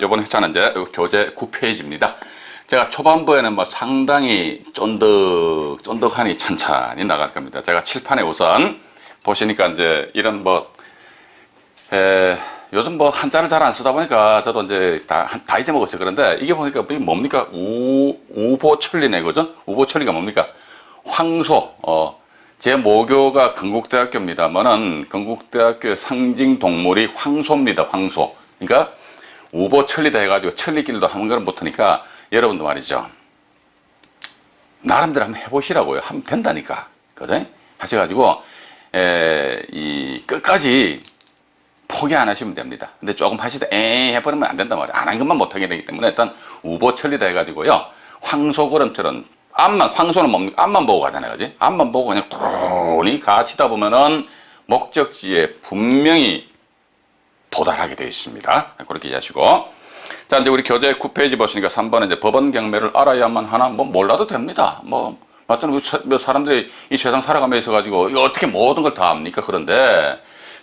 이번 회차는 이제 교재 9페이지입니다. 제가 초반부에는 뭐 상당히 쫀득하니 찬찬히 나갈 겁니다. 제가 칠판에 우선 보시니까 이제 이런 요즘 뭐 한자를 잘 안 쓰다 보니까 저도 이제 다 잊어먹었어요. 그런데 이게 보니까 뭡니까? 우보천리네, 그죠? 우보천리가 뭡니까? 황소. 제 모교가 건국대학교입니다만은 건국대학교의 상징 동물이 황소입니다. 황소. 그러니까 우보천리다 해가지고 천리길도 한 걸음 붙으니까 여러분도 말이죠. 나름대로 한번 해보시라고요. 하면 된다니까. 그죠? 하셔가지고 끝까지 포기 안 하시면 됩니다. 근데 조금 하시다 해버리면 안 된단 말이에요. 안 한 것만 못하게 되기 때문에 일단 우보천리다 해가지고요. 황소걸음처럼 황소는 뭡니까? 앞만 보고 가잖아요. 그지? 앞만 보고 그냥 뚜루니 가시다 보면은 목적지에 분명히 도달하게 되어 있습니다. 그렇게 이해하시고. 자, 이제 우리 교재 9페이지 보시니까 3번에 이제 법원 경매를 알아야만 하나? 뭐 몰라도 됩니다. 맞잖아요. 사람들이 이 세상 살아가면서 있어가지고 이거 어떻게 모든 걸 다 압니까? 그런데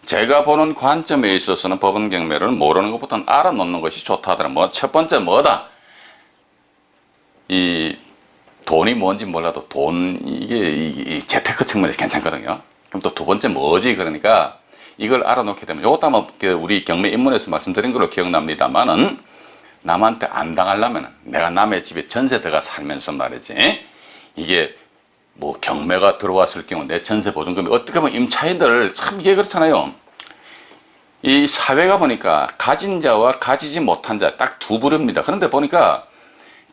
제가 보는 관점에 있어서는 법원 경매를 모르는 것보다는 알아놓는 것이 좋다 하더라고요. 첫 번째 뭐다? 이 돈이 뭔지 몰라도 이게 재테크 측면에서 괜찮거든요. 그럼 또 두 번째 뭐지? 그러니까 이걸 알아놓게 되면 이것도 아마 우리 경매 입문에서 말씀드린 걸로 기억납니다만은 남한테 안 당하려면 내가 남의 집에 전세 들어가 살면서 말이지 이게 뭐 경매가 들어왔을 경우 내 전세 보증금이 어떻게 보면 임차인들 참 이게 그렇잖아요. 이 사회가 보니까 가진 자와 가지지 못한 자 딱 두 부류입니다. 그런데 보니까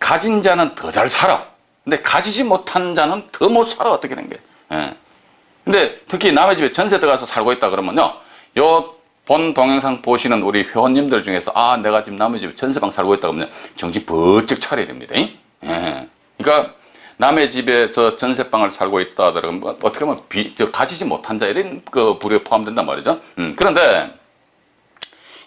가진 자는 더 잘 살아. 근데 가지지 못한 자는 더 못 살아. 어떻게 된 거예요. 근데 특히 남의 집에 전세 들어가서 살고 있다 그러면요. 본 동영상 보시는 우리 회원님들 중에서 내가 지금 남의 집에 전세방 살고 있다 그러면 정신 번쩍 차려야 됩니다. 그러니까 남의 집에서 전세방을 살고 있다 그러면 어떻게 보면 가지지 못한 자 이런 그 부류에 포함된단 말이죠. 그런데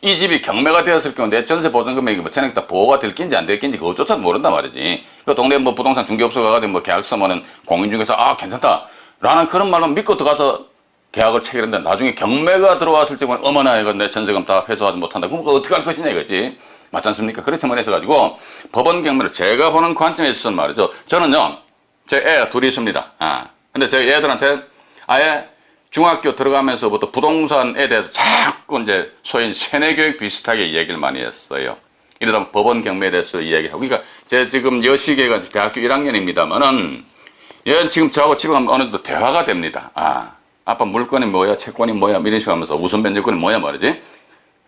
이 집이 경매가 되었을 경우 내 전세 보증금액이 전액 다 보호가 될 낀지 안 될 낀지 그것조차도 모른단 말이지. 그 동네 부동산 중개업소 가가지고 계약 서면은 공인 중개사 괜찮다 라는 그런 말만 믿고 들어가서 계약을 체결했는데 나중에 경매가 들어왔을 때는 어머나 이거 내 전세금 다 회수하지 못한다. 그럼 어떻게 할 것이냐 이거지. 맞지 않습니까? 그런 측면에서 가지고 법원 경매를 제가 보는 관점에 있어서 말이죠. 저는요. 제 애가 둘이 있습니다. 근데 제 애들한테 아예 중학교 들어가면서부터 부동산에 대해서 자꾸 이제 소위 세뇌 교육 비슷하게 얘기를 많이 했어요. 이러다 보면 법원 경매에 대해서 이야기하고. 그러니까 제 지금 여시계가 대학교 1학년입니다만은 얘 지금 저하고 집에 가면 어느 정도 대화가 됩니다. 아빠 물건이 뭐야, 채권이 뭐야, 이런 식으로 하면서 우선 변제권이 뭐야 말이지.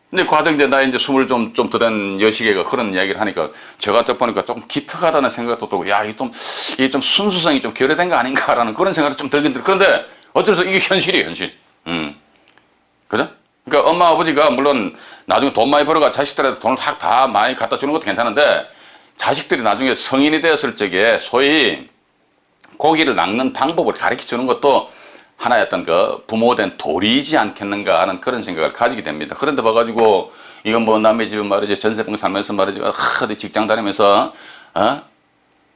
근데 과정제 나이 이제 20 좀 더 된 여시계가 그런 이야기를 하니까 제가 딱 보니까 조금 기특하다는 생각도 들고, 이게 좀 순수성이 좀 결여된 거 아닌가라는 그런 생각이 좀 들긴 들어요. 그런데 어쩔 수 없이 이게 현실이에요, 현실. 그죠? 그러니까 엄마 아버지가 물론 나중에 돈 많이 벌어가 자식들한테 돈을 다 많이 갖다 주는 것도 괜찮은데 자식들이 나중에 성인이 되었을 적에 소위 고기를 낚는 방법을 가르쳐 주는 것도 하나의 어떤 그 부모된 도리이지 않겠는가 하는 그런 생각을 가지게 됩니다. 그런데 봐가지고 이건 뭐 남의 집에 말이지 전세방 살면서 말이지 어디 직장 다니면서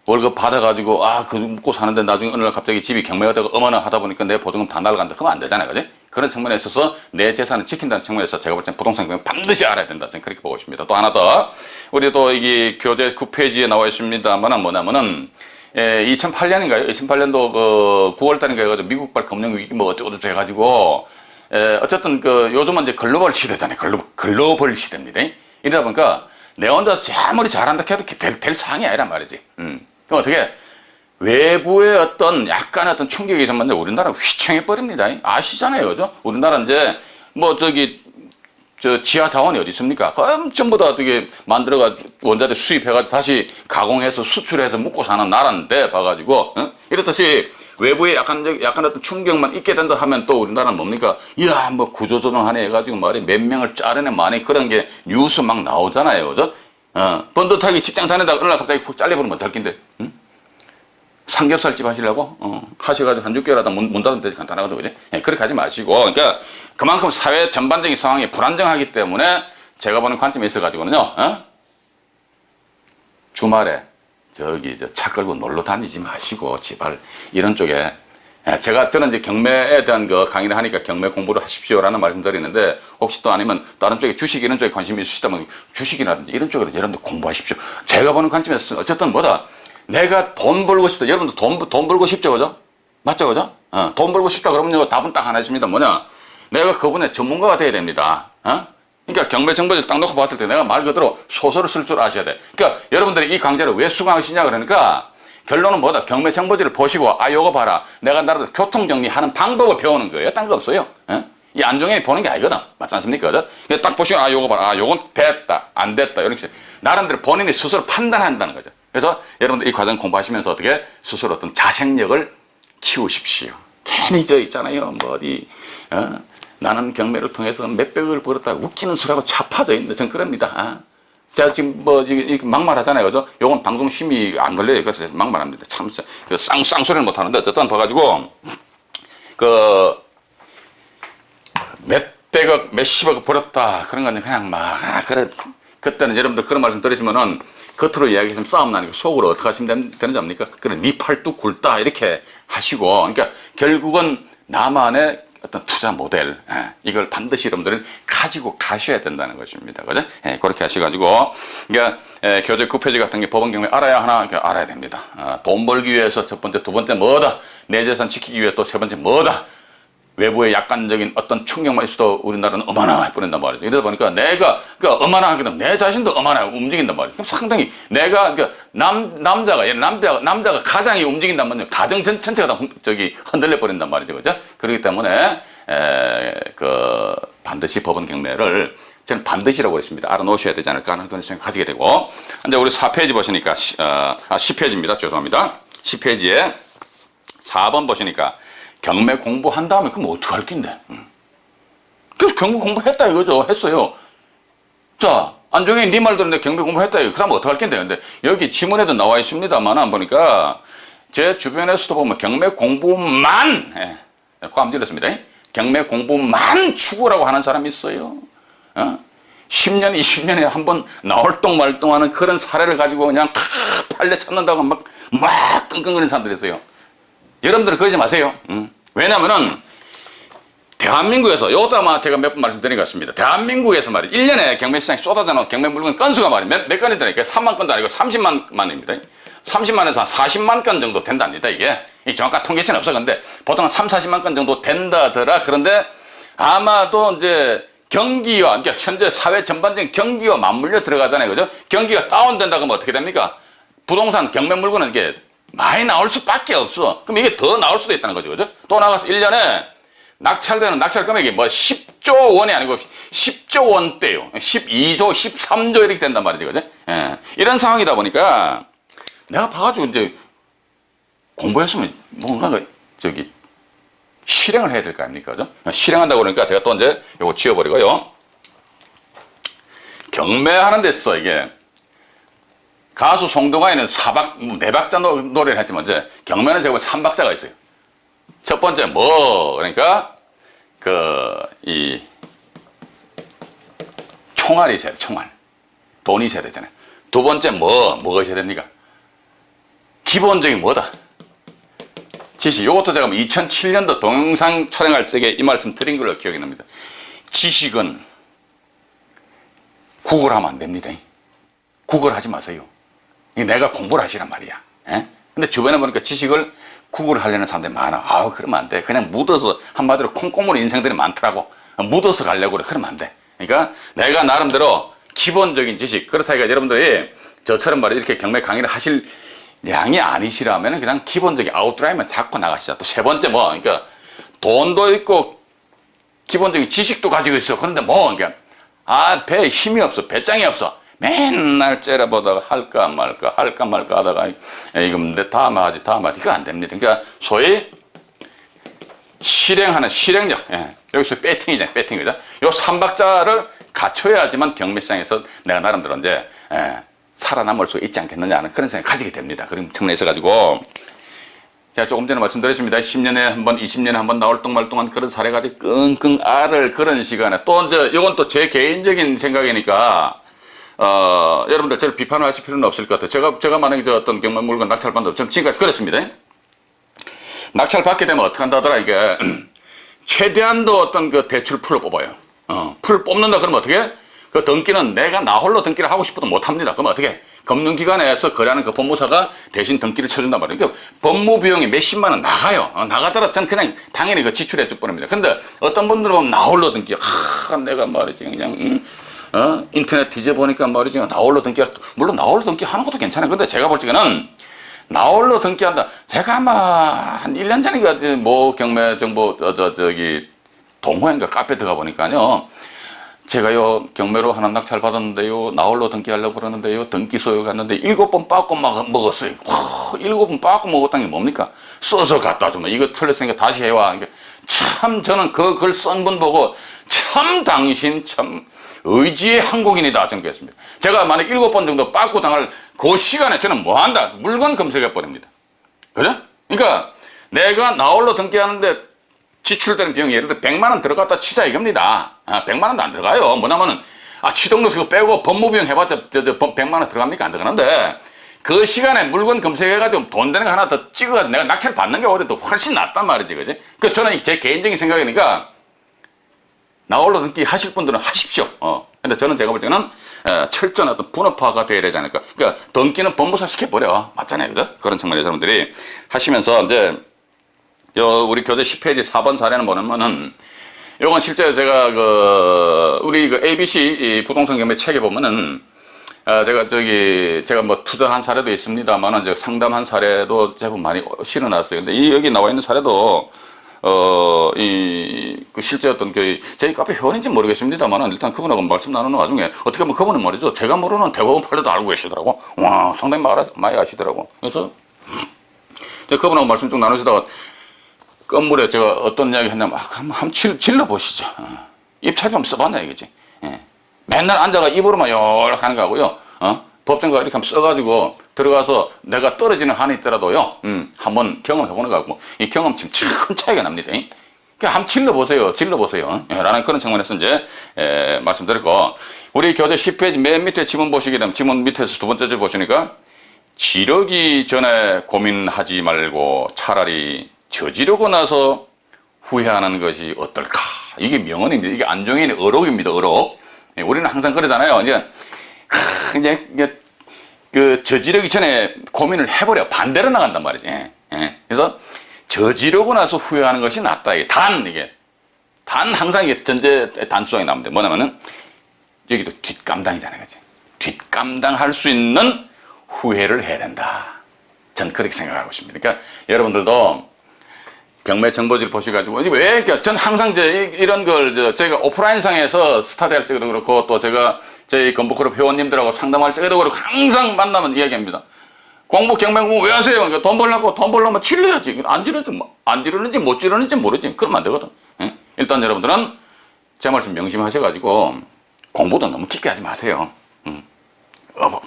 월급 받아가지고 그 묵고 사는데 나중에 어느 날 갑자기 집이 경매가 되고 어머나 하다 보니까 내 보증금 다 날아간다. 그러면 안 되잖아요, 그지? 그런 측면에 있어서 내 재산을 지킨다는 측면에서 제가 볼 때는 부동산 경매 반드시 알아야 된다. 저는 그렇게 보고 있습니다. 또 하나 더 우리 또 이게 교재 9페이지에 나와 있습니다만은 뭐냐면은 2008년인가요? 2008년도 그 9월달인가 해가지고 미국발 금융위기 뭐 어쩌고저쩌고 해가지고 어쨌든 그 요즘은 이제 글로벌 시대잖아요. 글로벌 시대입니다. 이러다 보니까 내 혼자서 아무리 잘한다 해도 될 상황이 아니란 말이지. 그럼 어떻게 외부의 어떤 약간의 어떤 충격이 있으면 우리나라 휘청해버립니다. 아시잖아요. 그죠? 우리나라 이제 지하 자원이 어디 있습니까? 전부 다 어떻게 만들어가지고 원자재 수입해가지고 다시 가공해서 수출해서 먹고 사는 나라인데 봐가지고 이렇듯이 외부에 약간 어떤 충격만 있게 된다 하면 또 우리나라는 뭡니까? 이야 뭐 구조조정하네 해가지고 몇 명을 자르네 많이 그런 게 뉴스 막 나오잖아요. 그죠? 번듯하게 직장 다니다가 어느 날 갑자기 푹 잘려버리면 어떨 낀데? 삼겹살집 하시려고? 하셔가지고 한 6개월 하다 문 닫으면 되지 간단하거든, 그지? 그렇게 하지 마시고. 그러니까 그만큼 사회 전반적인 상황이 불안정하기 때문에 제가 보는 관점에 있어가지고는요, 주말에 차 끌고 놀러 다니지 마시고, 제발 이런 쪽에 저는 이제 경매에 대한 그 강의를 하니까 경매 공부를 하십시오라는 말씀 드리는데, 혹시 또 아니면 다른 쪽에 주식 이런 쪽에 관심이 있으시다면 주식이라든지 이런 쪽으로 여러분들 공부하십시오. 제가 보는 관점에서 어쨌든 뭐다. 내가 돈 벌고 싶다. 여러분들 돈 벌고 싶죠, 그죠? 맞죠, 그죠? 돈 벌고 싶다 그러면 답은 딱 하나 있습니다. 뭐냐? 내가 그분의 전문가가 돼야 됩니다. 그러니까 경매 정보를 딱 놓고 봤을 때 내가 말 그대로 소설을 쓸 줄 아셔야 돼. 그러니까 여러분들이 이 강좌를 왜 수강하시냐 그러니까 결론은 뭐다? 경매 정보지를 보시고 요거 봐라. 내가 나라도 교통정리하는 방법을 배우는 거예요. 딴 거 없어요. 이 안종현이 보는 게 아니거든. 맞지 않습니까? 그죠? 딱 보시고 요거 봐라. 요건 됐다. 안 됐다. 이렇게 나름대로 본인이 스스로 판단한다는 거죠. 그래서 여러분들 이 과정 공부하시면서 어떻게 스스로 어떤 자생력을 키우십시오. 괜히 저 있잖아요. 뭐 어디 나는 경매를 통해서 몇백을 벌었다. 웃기는 소리하고 차파져 있는데 전 그럽니다. 제가 지금 지금 막말하잖아요. 그죠? 요건 방송 심의 안 걸려요. 그래서 막말합니다. 참, 쌍소리를 못 하는데, 어쨌든 봐가지고, 몇백억, 몇십억 벌었다. 그런 건 그냥 그래. 그때는 여러분들 그런 말씀 들으시면은, 겉으로 이야기하시면 싸움 나니까 속으로 어떻게 하시면 되는지 압니까? 그래, 니 팔뚝 굵다. 이렇게 하시고, 그러니까 결국은 나만의 어떤 투자 모델, 이걸 반드시 여러분들은 가지고 가셔야 된다는 것입니다. 그죠? 그렇게 하셔가지고, 그러니까, 교재 9페이지 같은 게 법원 경매 알아야 하나? 그러니까 알아야 됩니다. 돈 벌기 위해서 첫 번째, 두 번째 뭐다? 내 재산 지키기 위해서 또 세 번째 뭐다? 외부의 약간적인 어떤 충격만 있어도 우리나라는 어마나 해버린단 말이죠. 이러다 보니까 내가, 그러니까 어마나 하게 되면 내 자신도 어마나 움직인단 말이죠. 그럼 상당히 내가, 그러니까 남자가 가장이 움직인다면요. 가정 전체가 다 흔들려 버린단 말이죠. 그죠? 그렇기 때문에, 반드시 법원 경매를 저는 반드시라고 그랬습니다. 알아놓으셔야 되지 않을까 하는 그런 생각 가지게 되고. 이제 우리 4페이지 보시니까, 10페이지입니다. 죄송합니다. 10페이지에 4번 보시니까 경매 공부한 다음에 그럼 어떡할 낀데? 그래서 경매 공부했다 이거죠. 했어요. 자, 안종현이 네 말 들었는데 경매 공부했다 이거. 그 다음 어떡할 낀데? 근데 여기 지문에도 나와 있습니다만 보니까 제 주변에서도 보면 경매 공부만, 꽉 들었습니다. 경매 공부만 추구라고 하는 사람이 있어요. 10년, 20년에 한 번 나올똥 말똥하는 그런 사례를 가지고 그냥 팔려 찾는다고 막 끙끙거리는 사람들이 있어요. 여러분들은 그러지 마세요. 왜냐면은, 대한민국에서, 요것도 아마 제가 몇 번 말씀드린 것 같습니다. 대한민국에서 말이에요. 1년에 경매 시장에 쏟아져 나온 경매 물건 건수가 말이에요. 몇 건이 되니까 3만 건도 아니고 30만입니다. 30만에서 한 40만 건 정도 된답니다, 이게. 이 정확한 통계치는 없어. 근데 보통 한 3, 40만 건 정도 된다더라. 그런데 아마도 이제 경기와, 그러니까 현재 사회 전반적인 경기와 맞물려 들어가잖아요. 그죠? 경기가 다운된다고 하면 어떻게 됩니까? 부동산 경매 물건은 이게 많이 나올 수밖에 없어. 그럼 이게 더 나올 수도 있다는 거죠. 그죠? 또 나가서 1년에 낙찰되는 낙찰 금액이 뭐 10조 원이 아니고 10조 원대요. 12조, 13조 이렇게 된단 말이죠. 그죠? 이런 상황이다 보니까 내가 봐가지고 이제 공부했으면 뭔가 실행을 해야 될 거 아닙니까? 그죠? 실행한다고 그러니까 제가 또 이제 요거 지워버리고요. 경매하는 데서 이게 가수 송동아이는 4박자 노래를 했지만 이제 경매는 제가 3박자가 있어요. 첫 번째 그러니까 이 총알이 있어야 돼. 총알. 돈이 있어야 되잖아요. 두 번째 뭐가 있어야 됩니까? 기본적인 뭐다? 지식. 이것도 제가 2007년도 동영상 촬영할 적에 이 말씀 드린 걸로 기억이 납니다. 지식은 구걸하면 안 됩니다. 구걸하지 마세요. 내가 공부를 하시란 말이야. 근데 주변에 보니까 지식을 구걸하려는 사람들이 많아. 그러면 안 돼. 그냥 묻어서, 한마디로 콩고물 인생들이 많더라고. 묻어서 가려고 그래. 그러면 안 돼. 그러니까 내가 나름대로 기본적인 지식. 그렇다니까 여러분들이 저처럼 말이야. 이렇게 경매 강의를 하실 양이 아니시라면 그냥 기본적인 아웃라인만 잡고 나가시자. 또 세 번째 그러니까 돈도 있고 기본적인 지식도 가지고 있어. 그런데 그러니까 배에 힘이 없어. 배짱이 없어. 맨날 째려보다가 할까 말까 하다가 이거 다음 하지 이거 안 됩니다. 그러니까 소위 실행하는 실행력. 여기서 배팅이잖아요. 배팅이죠. 요 3박자를 갖춰야지만 경매시장에서 내가 나름대로 이제 살아남을 수 있지 않겠느냐 하는 그런 생각을 가지게 됩니다. 그런 측면에 있어가지고 제가 조금 전에 말씀드렸습니다. 10년에 한 번, 20년에 한 번 나올 똥말똥한 그런 사례 가지고 끙끙 앓을 그런 시간에 또 이제 이건 또 제 개인적인 생각이니까 여러분들 저를 비판을 하실 필요는 없을 것 같아요. 제가 만약에 어떤 경매 물건 낙찰받는다면 저는 지금까지 그랬습니다. 낙찰 받게 되면 어떻게 한다더라, 이게. 최대한도 어떤 그 대출 풀을 뽑아요. 풀 뽑는다 그러면 어떻게? 그 등기는 내가 나 홀로 등기를 하고 싶어도 못 합니다. 그럼 어떻게? 금융기관에서 거래하는 그 법무사가 대신 등기를 쳐준단 말이에요. 그러니까 법무 비용이 몇십만 원 나가요. 나가더라 저는 그냥 당연히 그 지출해 줄 뻔합니다. 근데 어떤 분들은 보면 나 홀로 등기, 내가 말이지 그냥 인터넷 뒤져보니까 말이지 나 홀로 등기, 물론 나 홀로 등기 하는 것도 괜찮아요. 근데 제가 볼 적에는 나 홀로 등기한다. 제가 아마 한 1년 전인가 뭐 경매 정보 저기 동호회인가 카페 들어가 보니까요. 제가요 경매로 하나 낙찰 받았는데요 나 홀로 등기하려고 그러는데요 등기 소요 갔는데 7번 빠꾸 먹었어요. 7번 빠꾸 먹었다는 게 뭡니까? 써서 갖다 주면 이거 틀렸으니까 다시 해와. 참 저는 그 글 쓴 분 보고 참 당신 참 의지의 한국인이다 저는 그랬습니다. 제가 만약 7번 정도 빠꾸 당할 그 시간에 저는 뭐 한다? 물건 검색해 버립니다. 그죠? 그러니까 내가 나 홀로 등기하는데 지출되는 비용이 예를 들어 100만 원 들어갔다 치자 이겁니다. 100만 원도 안 들어가요. 뭐냐면은 취등록세 빼고 법무비용 해봤자 100만 원 들어갑니까? 안 들어가는데 그 시간에 물건 검색해가지고 돈 되는 거 하나 더 찍어가지고 내가 낙찰 받는 게 오히려 더 훨씬 낫단 말이지, 그지? 그 저는 제 개인적인 생각이니까 나 홀로 등기 하실 분들은 하십시오. 근데 저는 제가 볼 때는 철저한 어떤 분업화가 돼야 되지 않을까. 그러니까 등기는 법무사 시켜버려. 맞잖아요, 그죠? 그런 측면에서 여러분들이 하시면서 이제 우리 교재 10페이지 4번 사례는 뭐냐면은, 요건 실제 제가 우리 ABC 부동산 경매 책에 보면은, 제가 뭐 투자한 사례도 있습니다만은, 상담한 사례도 제법 많이 실어놨어요. 근데 여기 나와 있는 사례도, 실제 어떤 저희 카페 회원인지 모르겠습니다만은, 일단 그분하고 말씀 나누는 와중에, 어떻게 보면 그분은 말이죠. 제가 모르는 대법원 판례도 알고 계시더라고. 와, 상당히 많이 아시더라고. 그래서, 그분하고 말씀 좀 나누시다가, 건물에 제가 어떤 이야기 했냐면, 한번 질러보시죠. 입찰비 한번 써봤나, 이거지. 예. 맨날 앉아가 입으로만 요렇게 하는 거하고요. 법정가 이렇게 한번 써가지고 들어가서 내가 떨어지는 한이 있더라도요. 한번 경험해보는 거하고, 이 경험 지금 큰 차이가 납니다. 그러니까 한번 질러보세요. 예, 라는 그런 측면에서 이제, 말씀드렸고, 우리 교재 10페이지 맨 밑에 지문 보시게 되면, 지문 밑에서 두 번째 줄 보시니까, 지르기 전에 고민하지 말고 차라리 저지르고 나서 후회하는 것이 어떨까? 이게 명언입니다. 이게 안종현의 어록입니다. 어록. 우리는 항상 그러잖아요. 이제 그 저지르기 전에 고민을 해버려. 반대로 나간단 말이지. 그래서 저지르고 나서 후회하는 것이 낫다. 이게 단 항상 이게 전제 단수항이 나옵니다. 뭐냐면은 여기도 뒷감당이잖아요. 그치? 뒷감당할 수 있는 후회를 해야 된다. 전 그렇게 생각하고 있습니다. 그러니까 여러분들도 경매 정보지를 보셔가지고, 전 항상 이런 걸, 저희가 오프라인상에서 스타트 할 적에도 그렇고, 또 제가 저희 건보그룹 회원님들하고 상담할 적에도 그렇고, 항상 만나면 이야기합니다. 경매 공부 왜 하세요? 그러니까 돈 벌려면 질러야지. 안 지르는지 못 지르는지 모르지. 그러면 안 되거든. 일단 여러분들은 제 말씀 명심하셔가지고, 공부도 너무 깊게 하지 마세요.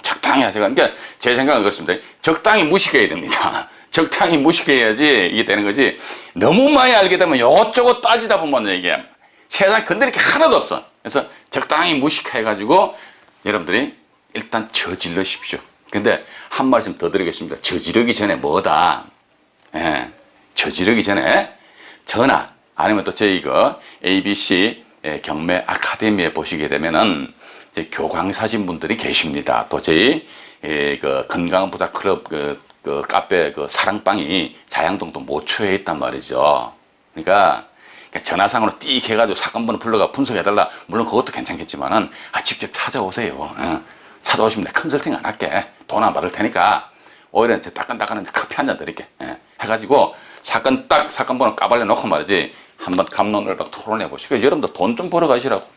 적당히 하세요. 그러니까 제 생각은 그렇습니다. 적당히 무식해야 됩니다. 적당히 무식해야지 이게 되는 거지. 너무 많이 알게 되면 이것저것 따지다 보면 이게 세상 건드릴 게 하나도 없어. 그래서 적당히 무식해가지고 여러분들이 일단 저질러십시오. 근데 한 말씀 더 드리겠습니다. 저지르기 전에 뭐다? 저지르기 전에 전화 아니면 또 저희 ABC 경매 아카데미에 보시게 되면은 교광사진 분들이 계십니다. 또 저희 건강한 부자 클럽 카페 사랑방이 자양동도 모초에 있단 말이죠. 그러니까 전화상으로 띡 해가지고 사건번호 불러가 분석해달라. 물론 그것도 괜찮겠지만은 직접 찾아오세요. 찾아오시면 내가 컨설팅 안 할게. 돈 안 받을 테니까 오히려 이제 따끈따끈한 커피 한 잔 드릴게. 해가지고 사건번호 까발려 놓고 말이지. 한번 갑론을박 토론해 보시고 여러분들 돈 좀 벌어 가시라고.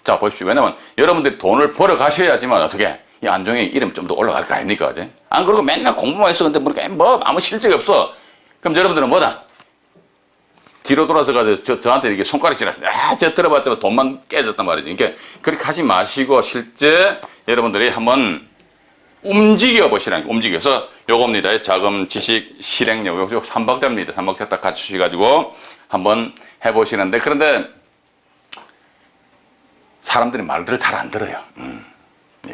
자 보십시오. 왜냐면 여러분들이 돈을 벌어 가셔야지만 어떻게 이 안종의 이름 좀 더 올라갈 거 아닙니까? 그지? 안 그러고 맨날 공부만 했어. 근데 뭐 아무 실적이 없어. 그럼 여러분들은 뭐다? 뒤로 돌아서 가지고 저한테 이렇게 손가락질하세요. 저 들어봤자 돈만 깨졌단 말이지. 그러니까 그렇게 하지 마시고 실제 여러분들이 한번 움직여 보시라는 거. 움직여서 요겁니다. 자금, 지식, 실행력. 요거 3박자입니다. 3박자 딱 갖추셔가지고 한번 해보시는데 그런데 사람들이 말들을 잘 안 들어요.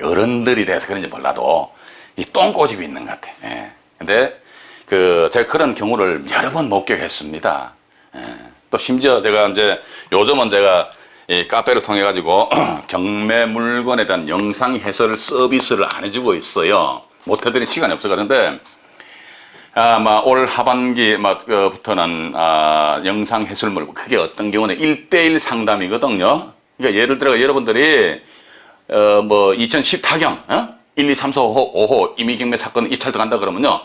어른들이 돼서 그런지 몰라도 이 똥꼬집이 있는 것 같아. 근데 제가 그런 경우를 여러 번 목격했습니다. 또 심지어 제가 이제 요즘은 제가 이 카페를 통해 가지고 경매 물건에 대한 영상 해설 서비스를 안 해주고 있어요. 못 해드린 시간이 없어가지고. 아마 올 하반기 부터는 영상 해설물, 그게 어떤 경우는 1대1 상담이거든요. 그러니까 예를 들어 여러분들이 2010 타경 1, 2, 3, 4, 5호 임의경매 사건 입찰 들어간다 그러면요,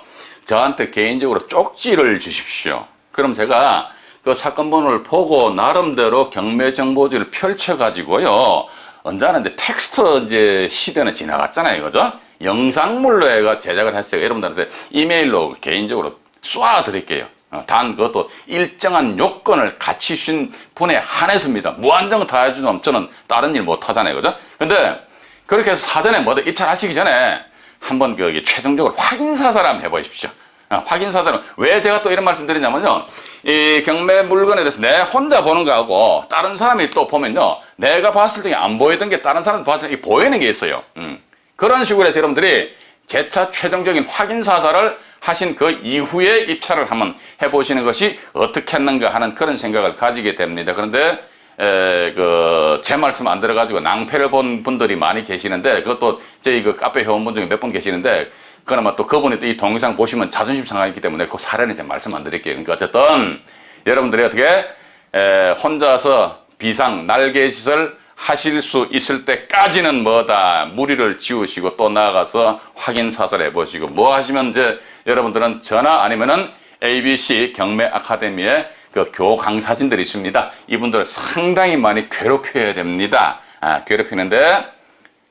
저한테 개인적으로 쪽지를 주십시오. 그럼 제가 그 사건 번호를 보고 나름대로 경매 정보지를 펼쳐가지고요, 언제나 이제 텍스트 이제 시대는 지나갔잖아요, 그죠? 영상물로 해가 제작을 했어요. 여러분들한테 이메일로 개인적으로 쏴 드릴게요. 단 그것도 일정한 요건을 갖추신 분에 한해서입니다. 무한정 다 해주면 저는 다른 일 못 하잖아요, 그죠? 근데 그렇게 해서 사전에 뭐든 입찰하시기 전에 한번 최종적으로 확인사살 한번 해보십시오. 확인사살은 왜 제가 또 이런 말씀 드리냐면요, 이 경매 물건에 대해서 내 혼자 보는 거하고 다른 사람이 또 보면요, 내가 봤을 때 안 보이던 게 다른 사람이 봤을 때 보이는 게 있어요. 그런 식으로 해서 여러분들이 재차 최종적인 확인사살을 하신 그 이후에 입찰을 한번 해보시는 것이 어떻게 했는가 하는 그런 생각을 가지게 됩니다. 그런데 제 말씀 안 들어가지고 낭패를 본 분들이 많이 계시는데, 그것도 저희 카페 회원분 중에 몇 분 계시는데, 그나마 또 그분이 또 이 동영상 보시면 자존심 상하기 때문에 그 사례는 이제 말씀 안 드릴게요. 그러니까 어쨌든 여러분들이 어떻게 혼자서 비상 날개짓을 하실 수 있을 때까지는 무리를 지우시고 또 나아가서 확인 사살해 보시고, 뭐 하시면 이제 여러분들은 전화 아니면은 ABC 경매 아카데미에 그 교강사진들이 있습니다. 이분들을 상당히 많이 괴롭혀야 됩니다. 괴롭히는데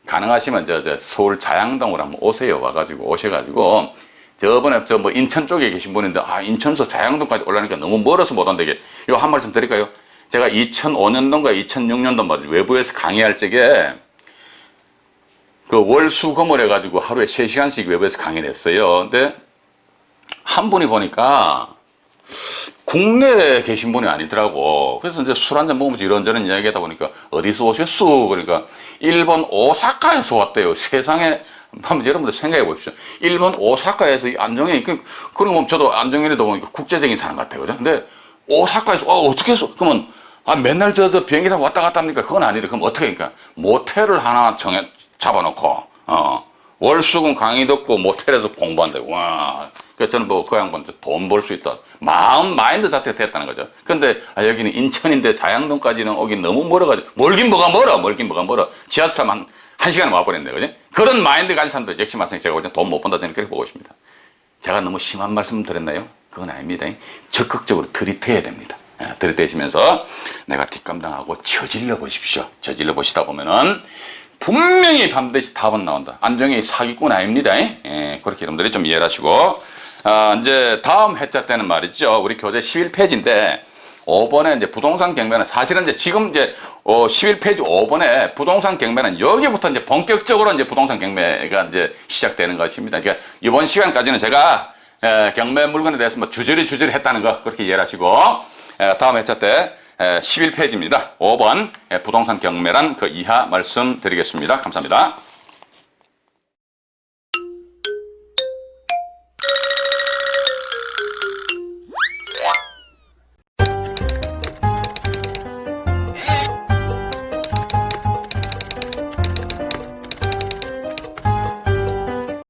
가능하시면 서울 자양동으로 한번 오세요. 오셔가지고 저번에 인천 쪽에 계신 분인데 인천에서 자양동까지 올라가니까 너무 멀어서 못 온다게 요 한 말씀 드릴까요? 제가 2005년도인가 2006년도 외부에서 강의할 적에 월수금을 해가지고 하루에 3시간씩 외부에서 강의를 했어요. 근데 한 분이 보니까 국내에 계신 분이 아니더라고. 그래서 이제 술 한잔 먹으면서 이런저런 이야기 하다 보니까 어디서 오셨어? 그러니까 일본 오사카에서 왔대요. 세상에, 한번 여러분들 생각해 보십시오. 일본 오사카에서 안정현이, 그런 거 보면 저도 안정현이도 보니까 국제적인 사람 같아요. 그죠? 근데 오사카에서, 어떻게 해서, 그러면, 맨날 비행기 타고 왔다 갔다 합니까? 그건 아니래. 그럼 어떻게 하니까? 모텔을 하나 잡아놓고, 월수금 강의 듣고 모텔에서 공부한다고. 와. 그래서 저는 그 양반한테 돈 벌 수 있다. 마인드 자체가 됐다는 거죠. 근데, 여기는 인천인데 자양동까지는 오긴 너무 멀어가지고, 멀긴 뭐가 멀어. 지하철 한 시간에 와버렸네. 그죠? 그런 마인드 가진 사람들, 역시 마찬가지 제가 돈 못 번다. 저는 그렇게 보고 있습니다. 제가 너무 심한 말씀 드렸나요? 그건 아닙니다. 적극적으로 들이대야 됩니다. 들이대시면서 내가 뒷감당하고 저질러 보십시오. 저질러 보시다 보면은 분명히 반드시 답은 나온다. 안정이 사기꾼 아닙니다. 그렇게 여러분들이 좀 이해를 하시고, 이제 다음 회차 때는 말이죠. 우리 교재 11페이지인데, 5번에 이제 부동산 경매는 사실은 이제 지금 이제 11페이지 5번에 부동산 경매는 여기부터 이제 본격적으로 이제 부동산 경매가 이제 시작되는 것입니다. 그러니까 이번 시간까지는 제가 경매 물건에 대해서 주저리 했다는 거 그렇게 이해를 하시고, 다음 회차 때 11페이지입니다. 5번 부동산 경매란 그 이하 말씀드리겠습니다. 감사합니다.